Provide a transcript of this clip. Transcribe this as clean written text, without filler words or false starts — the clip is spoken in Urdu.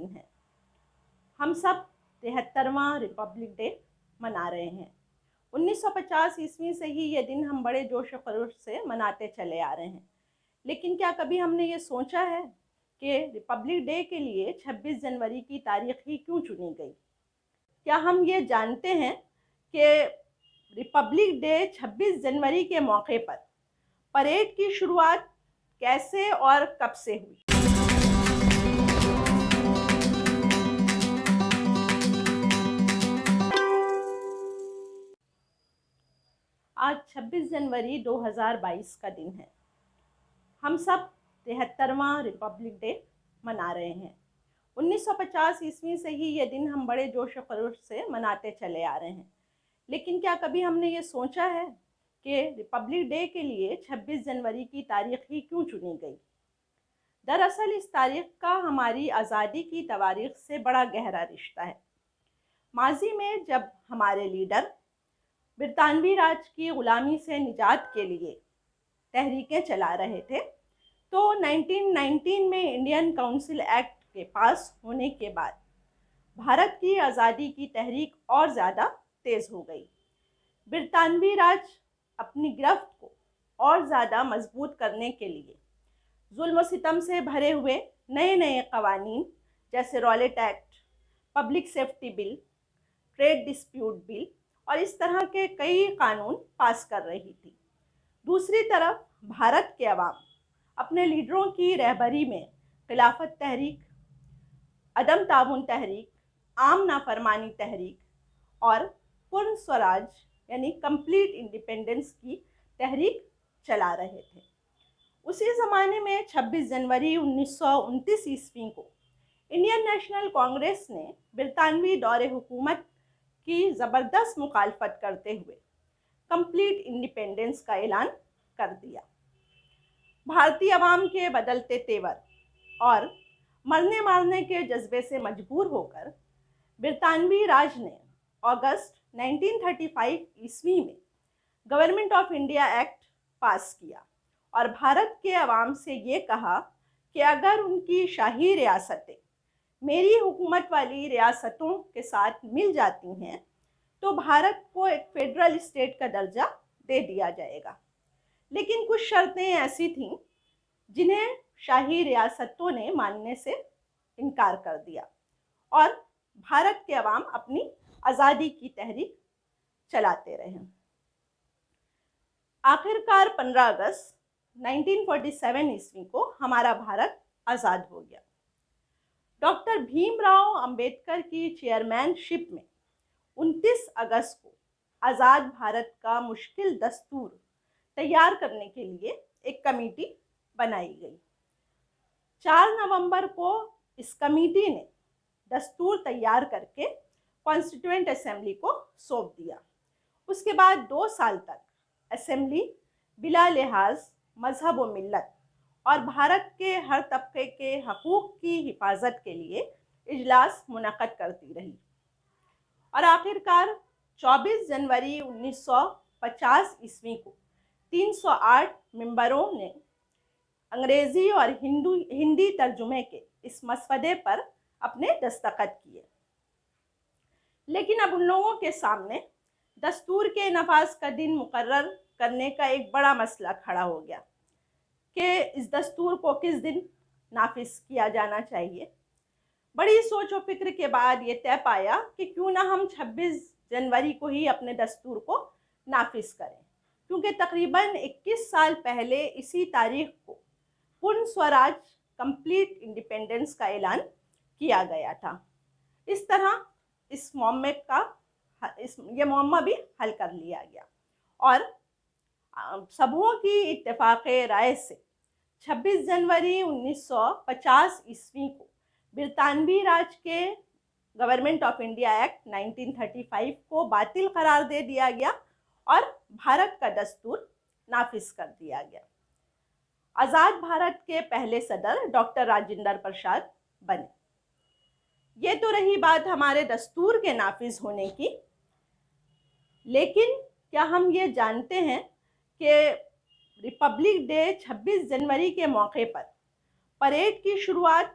دن ہے۔ ہم سب 73واں ریپبلک ڈے منا رہے ہیں۔ 1950 عیسوی سے ہی یہ دن ہم بڑے جوش و خروش سے مناتے چلے آ رہے ہیں، لیکن کیا کبھی ہم نے یہ سوچا ہے کہ ریپبلک ڈے کے لیے 26 جنوری کی تاریخ ہی کیوں چنی گئی؟ کیا ہم یہ جانتے ہیں کہ ریپبلک ڈے 26 جنوری کے موقع پر پریڈ کی شروعات کیسے اور کب سے ہوئی؟ آج 26 جنوری 2022 کا دن ہے۔ ہم سب 73واں ریپبلک ڈے منا رہے ہیں۔ 1950 عیسوی سے ہی یہ دن ہم بڑے جوش و خروش سے مناتے چلے آ رہے ہیں، لیکن کیا کبھی ہم نے یہ سوچا ہے کہ ریپبلک ڈے کے لیے 26 جنوری کی تاریخ ہی کیوں چنی گئی؟ دراصل اس تاریخ کا ہماری آزادی کی تواریخ سے بڑا گہرا رشتہ ہے۔ ماضی میں جب ہمارے لیڈر برطانوی راج کی غلامی سے نجات کے لیے تحریکیں چلا رہے تھے تو 1919 میں انڈین کونسل ایکٹ کے پاس ہونے کے بعد بھارت کی آزادی کی تحریک اور زیادہ تیز ہو گئی۔ برطانوی راج اپنی گرفت کو اور زیادہ مضبوط کرنے کے لیے ظلم و ستم سے بھرے ہوئے نئے قوانین جیسے رالیٹ ایکٹ، پبلک سیفٹی بل، ٹریڈ ڈسپیوٹ بل اور اس طرح کے کئی قانون پاس کر رہی تھی۔ دوسری طرف بھارت کے عوام اپنے لیڈروں کی رہبری میں خلافت تحریک، عدم تعاون تحریک، عام نافرمانی تحریک اور پورن سوراج یعنی کمپلیٹ انڈیپینڈنس کی تحریک چلا رہے تھے۔ اسی زمانے میں 26 جنوری 1929 عیسوی کو انڈین نیشنل کانگریس نے برطانوی دور حکومت کی زبردست مخالفت کرتے ہوئے کمپلیٹ انڈیپینڈنس کا اعلان کر دیا۔ بھارتی عوام کے بدلتے تیور اور مرنے مارنے کے جذبے سے مجبور ہو کر برطانوی راج نے اگست 1935 عیسوی میں گورنمنٹ آف انڈیا ایکٹ پاس کیا اور بھارت کے عوام سے یہ کہا کہ اگر ان کی شاہی ریاستیں میری حکومت والی ریاستوں کے ساتھ مل جاتی ہیں تو بھارت کو ایک فیڈرل اسٹیٹ کا درجہ دے دیا جائے گا، لیکن کچھ شرطیں ایسی تھیں جنہیں شاہی ریاستوں نے ماننے سے انکار کر دیا اور بھارت کے عوام اپنی آزادی کی تحریک چلاتے رہے۔ آخرکار 15 اگست 1947 عیسوی کو ہمارا بھارت آزاد ہو گیا۔ ڈاکٹر بھیم راؤ امبیڈکر کی چیئرمین شپ میں 29 اگست کو آزاد بھارت کا مشکل دستور تیار کرنے کے لیے ایک کمیٹی بنائی گئی۔ 4 نومبر کو اس کمیٹی نے دستور تیار کر کے کانسٹیٹیوئنٹ اسمبلی کو سونپ دیا۔ اس کے بعد 2 سال تک اسمبلی بلا لحاظ مذہب و ملت اور بھارت کے ہر طبقے کے حقوق کی حفاظت کے لیے اجلاس منعقد کرتی رہی اور آخرکار 24 جنوری 1950 عیسوی کو 308 ممبروں نے انگریزی اور ہندی ترجمے کے اس مسودے پر اپنے دستخط کیے۔ لیکن اب ان لوگوں کے سامنے دستور کے نفاذ کا دن مقرر کرنے کا ایک بڑا مسئلہ کھڑا ہو گیا کہ اس دستور کو کس دن نافذ کیا جانا چاہیے۔ بڑی سوچ و فکر کے بعد یہ طے پایا کہ کیوں نہ ہم 26 جنوری کو ہی اپنے دستور کو نافذ کریں، کیونکہ تقریباً 21 سال پہلے اسی تاریخ کو پورن سوراج کمپلیٹ انڈیپینڈنس کا اعلان کیا گیا تھا۔ اس طرح اس معمہ بھی حل کر لیا گیا اور سبوں کی اتفاق رائے سے 26 جنوری 1950 عیسوی کو برطانوی راج کے گورنمنٹ آف انڈیا ایکٹ 1935 کو باطل قرار دے دیا گیا اور بھارت کا دستور نافذ کر دیا گیا۔ آزاد بھارت کے پہلے صدر ڈاکٹر راجندر پرساد بنے۔ یہ تو رہی بات ہمارے دستور کے نافذ ہونے کی، لیکن کیا ہم یہ جانتے ہیں کہ ریپبلک ڈے 26 جنوری کے موقع پر پریڈ کی شروعات